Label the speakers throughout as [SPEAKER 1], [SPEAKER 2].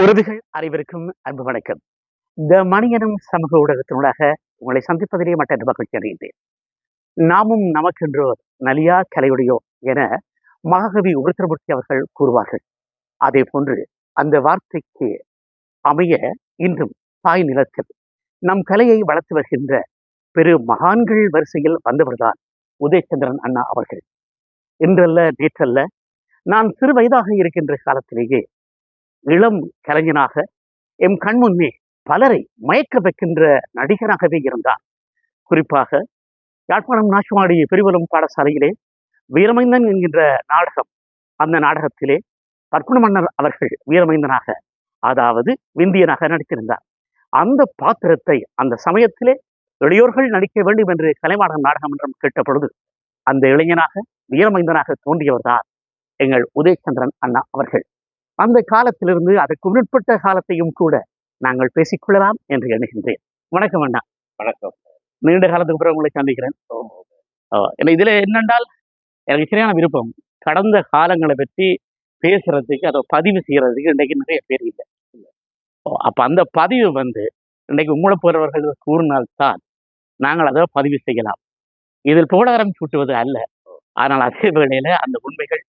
[SPEAKER 1] உறவுகள் அனைவருக்கும் அன்பு வணக்கம். இந்த மணியனும் சமூக ஊடகத்தினூடாக உங்களை சந்திப்பதிலே மற்ற மகிழ்ச்சி அடைகின்றேன். நாமும் நமக்கென்றோர் நலியா கலையுடையோ என மகாகவி உருத்திரமூர்த்தி அவர்கள் கூறுவார்கள். அதே போன்று அந்த வார்த்தைக்கு அமைய இன்றும் தாய் நிலத்தில் நம் கலையை வளர்த்து வருகின்ற பெரு மகான்கள் வரிசையில் வந்தவர்தான் உதயச்சந்திரன் அண்ணா அவர்கள். இன்றல்ல நேற்றல்ல, நான் சிறு வயதாக இருக்கின்ற காலத்திலேயே இளம் கலைஞனாக எம் கண்முன்னே பலரை மயக்க வைக்கின்ற நடிகராகவே இருந்தார். குறிப்பாக யாழ்ப்பாணம் நாச்சுமாடி பெருவலம் பாடசாலையிலே வீரமைந்தன் என்கின்ற நாடகம், அந்த நாடகத்திலே பற்புண மன்னர் அவர்கள் வீரமைந்தனாக, அதாவது விந்தியனாக நடித்திருந்தார். அந்த பாத்திரத்தை அந்த சமயத்திலே இளையோர்கள் நடிக்க வேண்டும் என்று கலைவாணர் நாடகம் என்றும் கேட்ட பொழுது அந்த இளைஞனாக வீரமைந்தனாக தோன்றியவர்தான் எங்கள் உதயச்சந்திரன் அண்ணா அவர்கள். அந்த காலத்திலிருந்து அதற்கு முற்பட்ட காலத்தையும் கூட நாங்கள் பேசிக்கொள்ளலாம் என்று எண்ணுகின்றேன். வணக்கம் அண்ணா.
[SPEAKER 2] வணக்கம்.
[SPEAKER 1] நீண்ட காலத்துக்கு பிறகு உங்களை சந்திக்கிறேன். இதுல என்னென்றால் எனக்கு சரியான விருப்பம், கடந்த காலங்களை பற்றி பேசுறதுக்கு, அதை பதிவு செய்யறதுக்கு இன்றைக்கு நிறைய பேர் இல்லை. அப்ப அந்த பதிவு இன்றைக்கு உங்களை போறவர்கள் கூறினால்தான் நாங்கள் அதை பதிவு செய்யலாம். இதில் புகழாரம் சூட்டுவது அல்ல, ஆனால் அதே வேளையில அந்த உண்மைகள்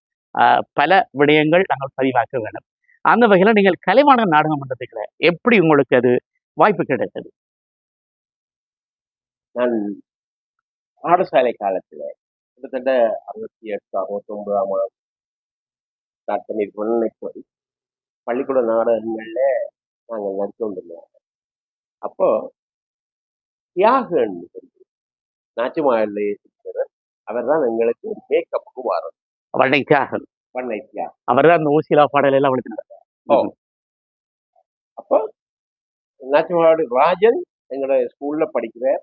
[SPEAKER 1] பல விடயங்கள் நாங்கள் பதிவாக்க வேண்டும். அந்த வகையில நீங்கள் கலைவாணர் நாடகம் பண்றதுக்குள்ள எப்படி உங்களுக்கு அது வாய்ப்பு கிடைத்தது?
[SPEAKER 2] நான் பாடசாலை காலத்துல கிட்டத்தட்ட 68, 69ஆம் ஆண்டு ஸ்டார்ட் பண்ணிருக்கோம். பள்ளிக்கூட நாடகங்கள்ல நாங்கள் நடிச்சு கொண்டிருந்தோம். அப்போ தியாகன் நாச்சிமாயில் அவர் தான் எங்களுக்கு ஒரு மேக்கப்புக்கு வரும்.
[SPEAKER 1] வண்ணை தியாகன்.
[SPEAKER 2] வண்ணை தியாகன்
[SPEAKER 1] அவர் தான் அந்த ஊசிலா பாடல் எல்லாம் வளர்த்தினார்.
[SPEAKER 2] அப்போ நாச்சிமாவோட ராஜன் எங்களோட ஸ்கூல்ல படிக்கிறார்.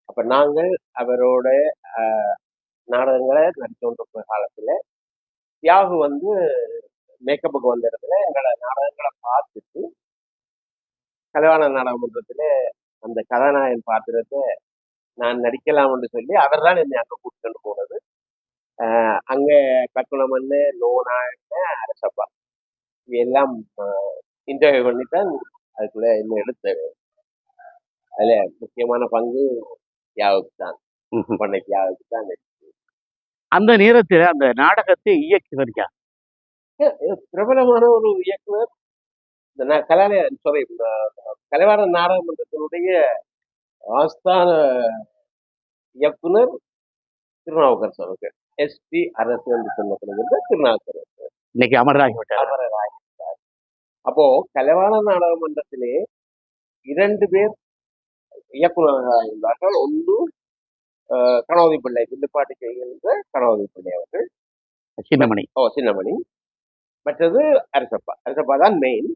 [SPEAKER 2] அப்ப நாங்கள் அவரோட நாடகங்களை நடிச்சு கொண்டிருக்கிற காலத்துல தியாகு மேக்கப்புக்கு வந்த இடத்துல எங்களோட நாடகங்களை பார்த்துட்டு கலைவாண நாடகமன்றத்துல அந்த கதாநாயகன் பாத்திரத்தை நான் நடிக்கலாம்னு சொல்லி அவர் தான் என்னை அங்க கூட்டிட்டு போனது. அங்க கற்குணமன்னு, நோனான்னு, அரசப்பா இவையெல்லாம் இன்டர்வியூ பண்ணித்தான் அதுக்குள்ள இன்னும் எடுத்தது. அதுல முக்கியமான பங்கு தியாகுக்கு தான், பண்ணை தியாகுக்கு தான்.
[SPEAKER 1] அந்த நேரத்தில் அந்த நாடகத்தை இயக்கியவர் யார்?
[SPEAKER 2] பிரபலமான ஒரு இயக்குனர், கலைவாண நாடகமன்றத்தினுடைய ஆஸ்தான இயக்குனர் திருநாவுக்கரசு அவர்கள். எஸ்டி அரசு என்று சொல்லப்படுகின்ற திருநாவுக்கரசு
[SPEAKER 1] இன்னைக்கு அமரராகிவிட்டார்.
[SPEAKER 2] அப்போ கலைவாண நாடகமன்றத்திலே 2 பேர் இயக்குநர்களாக இருந்தார்கள். ஒன்று கணவதி பிள்ளை, வில்லுப்பாட்டு செய்கின்ற கணவதி பிள்ளை அவர்கள், சின்னமணி. மற்றது அரசப்பா தான் மெயின்.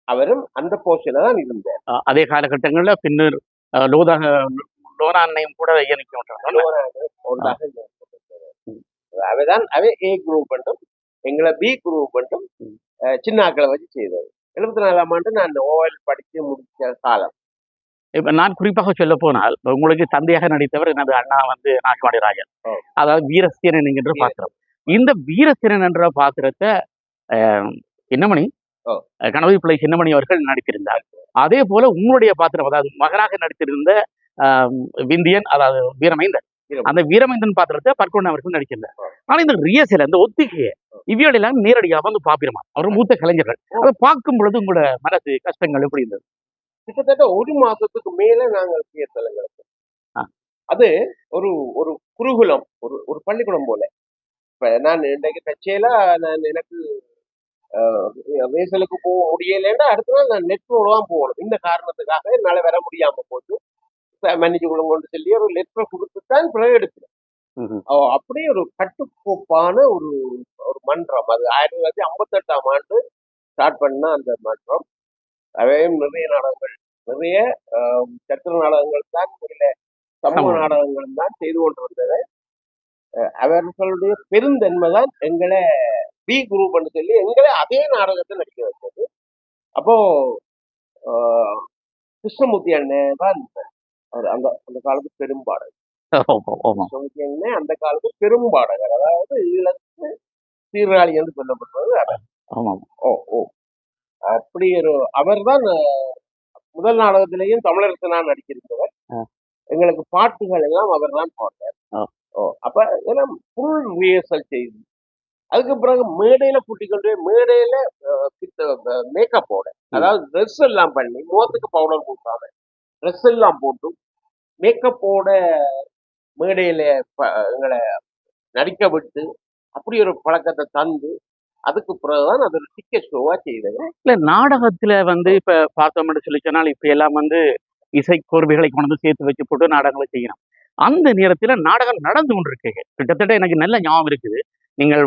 [SPEAKER 2] அவரும் அந்த போஸ்டில தான் இருந்தார்.
[SPEAKER 1] அதே காலகட்டங்களில் பின்னர் லோனாண்ணையும் கூட
[SPEAKER 2] அவை ஏ குரூப் என்றும் எங்களை பி குரூப் என்றும் சின்ன ஆக்களை வச்சு செய்தது. 74ஆம் ஆண்டு நான் ஓவல் படித்து முடிச்ச காலம்.
[SPEAKER 1] இப்ப நான் குறிப்பாக சொல்ல போனால், உங்களுக்கு தந்தையாக நடித்தவர் எனது அண்ணா நாச்சுமாடி ராஜன், அதாவது வீரசேனன் என்கின்ற பாத்திரம். இந்த வீரசேனன் என்ற பாத்திரத்தை சின்னமணி, கணவதி பிள்ளை சின்னமணி அவர்கள் நடித்திருந்தார். அதே போல உங்களுடைய பாத்திரம், அதாவது மகனாக நடித்திருந்த விந்தியன், அதாவது வீரமைந்தன், அந்த வீரமைந்தன் பாத்திரத்தை பற்கொண்ட அவர்கள் நடிச்சிருந்தார். ஆனா இந்த ரியசில இந்த ஒத்திகையை இவ்வியெல்லாம் நேரடியாக பாப்பிரமா அவர் மூத்த கலைஞர்கள், அதை பார்க்கும் பொழுது உங்களோட மனசு கஷ்டங்கள் எப்படி இருந்தது?
[SPEAKER 2] கிட்டத்தட்ட 1 மாசத்துக்கு மேல நாங்கள் தேர்தலுங்களுக்கு அது ஒரு ஒரு குருகுலம், ஒரு பள்ளிக்கூடம் போல. இப்ப நான் இன்றைக்கு தச்சையில எனக்கு வேசலுக்கு போக முடியலைன்னா அடுத்த நாள் நான் நெட்ரோட தான் போகணும். இந்த காரணத்துக்காக என்னால வர முடியாம போச்சு, மன்னிச்சு கொண்டு சொல்லி ஒரு லெட்டரை கொடுத்துத்தான் பிறகு எடுக்கிறேன். அப்படியே ஒரு கட்டுக்கோப்பான ஒரு மன்றம் அது. 1958ஆம் ஆண்டு ஸ்டார்ட் பண்ண அந்த மன்றம். அவையும் நிறைய நாடகங்கள், நிறைய சத்திர நாடகங்கள் தான், சமூக நாடகங்கள் தான் செய்து கொண்டு வந்தது. அவர்களுடைய பெருந்தன்மை தான் எங்களை பி குரூப் சொல்லி எங்களை அதே நாடகத்தை நடிக்க வச்சது. அப்போ கிருஷ்ணமூர்த்தி அண்ணன் தான் அவர் அந்த காலத்து பெரும்பாடகர். கிருஷ்ணமூர்த்தி அண்ணன் அந்த காலத்து பெரும்பாடகர், அதாவது ஈழத்து சீர்காழி என்று சொல்லப்படுறது. அப்படி ஒரு அவர்தான் முதல் நாடகத்திலேயும் தமிழரசனா நடிச்சிருந்தவர். எங்களுக்கு பாட்டுகள் எல்லாம் அவர் தான் பாட்டார். அப்ப எல்லாம் ஃபுல் ரிஹர்சல் செய்து அதுக்கு பிறகு மேடையில கூட்டிக் கொண்டு போய் மேடையில மேக்கப்போட, அதாவது ட்ரெஸ் எல்லாம் பண்ணி முகத்துக்கு பவுடர் போட்டாங்க, ட்ரெஸ் எல்லாம் போட்டு மேக்கப்போட மேடையில எங்களை நடிக்க விட்டு அப்படி ஒரு பழக்கத்தை தந்து அதுக்கு பிறகுதான் அது ஒரு டிக்கெட் ஷோவா செய்தது.
[SPEAKER 1] இல்ல நாடகத்துல வந்து இப்ப பார்த்தோம்னு சொல்லி சொன்னால் இப்ப எல்லாம் வந்து இசை கோர்வைகளை கொண்டு சேர்த்து வச்சு போட்டு நாடகங்களை செய்யணும். அந்த நேரத்துல நாடகம் நடந்து கொண்டிருக்கு. கிட்டத்தட்ட எனக்கு நல்ல ஞாபகம் இருக்குது. நீங்கள்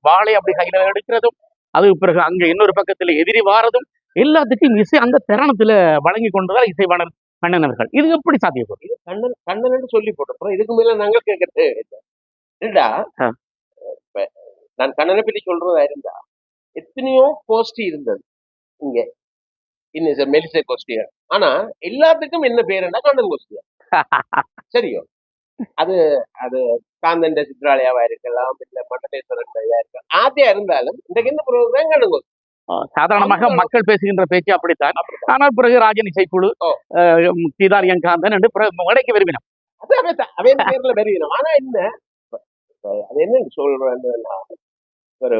[SPEAKER 1] வாளை அப்படி கையில எடுக்கிறதும், அதுக்கு பிறகு அங்க இன்னொரு பக்கத்துல எதிரி வாரதும், எல்லாத்துக்கும் இசை அந்த தருணத்துல வழங்கி கொண்டுதான் இசைவாணர் கண்ணன் அவர்கள். இது எப்படி சாத்தியப்படும்?
[SPEAKER 2] இது கண்ணன் கண்ணன் சொல்லி போட்டோம். இதுக்கு மேல நாங்க கேட்கறது இல்லடா. நான் கண்ணனை பற்றி சொல்றதா இருந்தா எத்தனையோ கோஷ்டி இருந்தது இங்க, இன்னும் மெலிசை கோஷ்டிகள். ஆனா எல்லாத்துக்கும் என்ன பேருன்னா கண்ணன் கோஷ்டியா. சரியோ, அது அது காந்தண்ட சித்ராலயாவா இருக்கலாம், இல்ல மண்டலேஸ்வரன் இருக்கலாம், ஆதியா இருந்தாலும் இன்றைக்கு என்ன ப்ரோக்ராம் கண்ணன் கோஷ்டி.
[SPEAKER 1] சாதாரணமாக மக்கள் பேசுகின்ற பேச்சு அப்படித்தான். ஆனால் பிறகு ராஜன் இசைக்குழு, சீதாரியன் காந்தன் என்று உடைக்க விரும்பினோம்.
[SPEAKER 2] அதே பேர்ல விரும்பினோம். ஆனா என்ன அது என்ன சொல்றேன்னா, ஒரு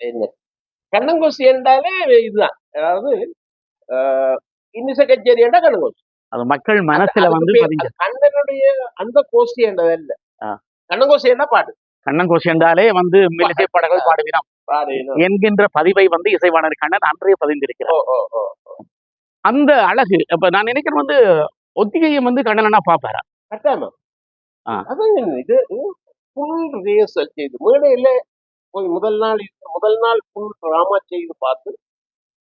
[SPEAKER 2] என்ன கண்ணங்கோசி என்றாலே இதுதான். அதாவது இன்னிசை கச்சேரி என்றா கண்ணங்கோசி.
[SPEAKER 1] அது மக்கள் மனசுல வந்து
[SPEAKER 2] கண்ணனுடைய அந்த கோஷ்டி என்றது இல்ல, கண்ணங்கோசி என்றா பாட்டு.
[SPEAKER 1] கண்ணங்கோசி என்றாலே வந்து மெல்லிசை பாடல்கள் பாடுவினம் என்கின்ற பதிவை வந்து இசைவாணர் கண்ணன் அன்றைய பதிந்திருக்கிறார். அந்த அழகு இப்ப நான் நினைக்கிறேன் வந்து ஒத்திகையை வந்து கண்ணனா பாப்பாரா?
[SPEAKER 2] கட்டாயமா. அதான் இது ஃபுல் ரிஹர்சல் செய்து மேடையில போய் முதல் நாள் ஃபுல் டிராமா செய்து பார்த்து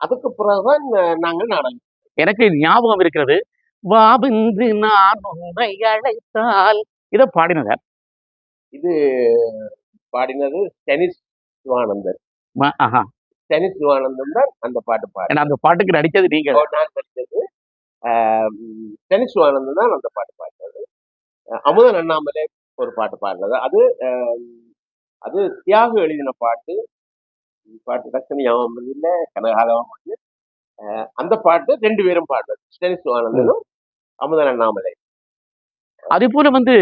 [SPEAKER 2] அதுக்கு பிறகுதான் நாங்கள் நாடகம்.
[SPEAKER 1] எனக்கு ஞாபகம் இருக்கிறது, வாபிந்து நான் உன்னை அழைத்தால் இதை பாடினதார்.
[SPEAKER 2] இது பாடினது டெனிஸ் சிவானந்தன். டெனிஸ் சிவானந்தன் தான் அந்த பாட்டு பாடு.
[SPEAKER 1] அந்த பாட்டுக்கு நடிச்சது நீங்க?
[SPEAKER 2] நான் நடிச்சது. டெனிஸ் சிவானந்தன் தான் அந்த பாட்டு பாடினது. அமுதன் அண்ணாமலை ஒரு பாட்டு பாடினது. அது தியாக எழுதின பாட்டு. டக்குனு ஞாபகம் இல்ல, கனகாலம். அந்த பாட்டு 2 பேரும் பாடுறது, டெனிஸ் சிவானந்தனும் அமுதன் அண்ணாமலை.
[SPEAKER 1] அதே போல வந்து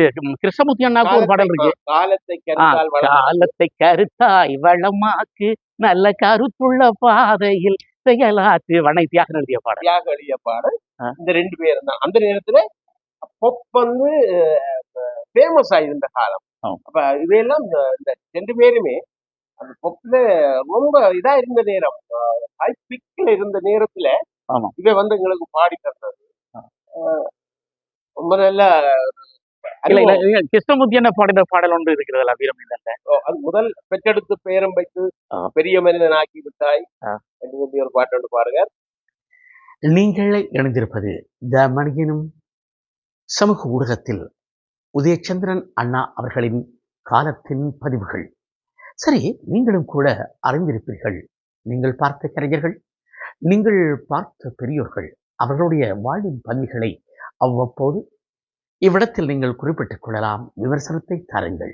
[SPEAKER 1] கிருஷ்ணமூர்த்தி அண்ணாவுக்கு ஒரு பாடல் இருக்கு, காலத்தை கருத்தாய் வளமாக்கு நல்ல கருத்துள்ள பாதையில் செயலாற்று வனை தியாக எழுதிய பாடல்.
[SPEAKER 2] தியாக எழுதிய பாடல் இந்த 2 பேரும் தான். அந்த நேரத்துல பொப் வந்து ஃபேமஸ் ஆயிருந்த காலம். அப்ப இதையெல்லாம் இந்த 2 பேருமே அந்த பொப்ல ரொம்ப இதா இருந்த நேரம், ஹை பிக்ல இருந்த நேரத்துல இதை வந்து எங்களுக்கு பாடி தந்தது ரொம்ப நல்ல.
[SPEAKER 1] கிருஷ்ணமூர்த்தி என்ன பாடின பாடல் ஒன்று இருக்கிறது, வீரம் இல்லை.
[SPEAKER 2] அது முதல் பெற்றெடுத்து பேரம் வைத்து பெரிய மனிதன் ஆக்கி விட்டாய் என்று சொல்லி ஒரு பாட்டு ஒன்று பாருங்க.
[SPEAKER 1] நீங்கள் இணைந்திருப்பது த மணியனும் சமூக ஊடகத்தில் உதயச்சந்திரன் அண்ணா அவர்களின் காலத்தின் பதிவுகள். சரி, நீங்களும் கூட அறிந்திருப்பீர்கள், நீங்கள் பார்த்த கலைஞர்கள், நீங்கள் பார்த்த பெரியோர்கள், அவர்களுடைய வாழ்வின் பதிவுகளை அவ்வப்போது இவ்விடத்தில் நீங்கள் குறிப்பிட்டுக் கொள்ளலாம், விமர்சனத்தை தாருங்கள்.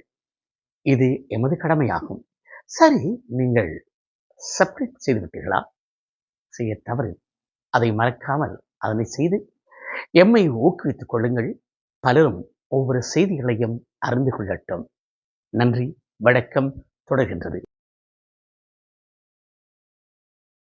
[SPEAKER 1] இது எமது கடமையாகும். சரி, நீங்கள் சப்ஸ்கிரைப் செய்துவிட்டீர்களா? செய்ய தவறு, அதை மறக்காமல் அதனை செய்து எம்மை ஊக்குவித்துக் கொள்ளுங்கள். பலரும் ஒவ்வொரு செய்திகளையும் அறிந்து கொள்ளட்டும். நன்றி, வணக்கம். தொடர்கின்றது.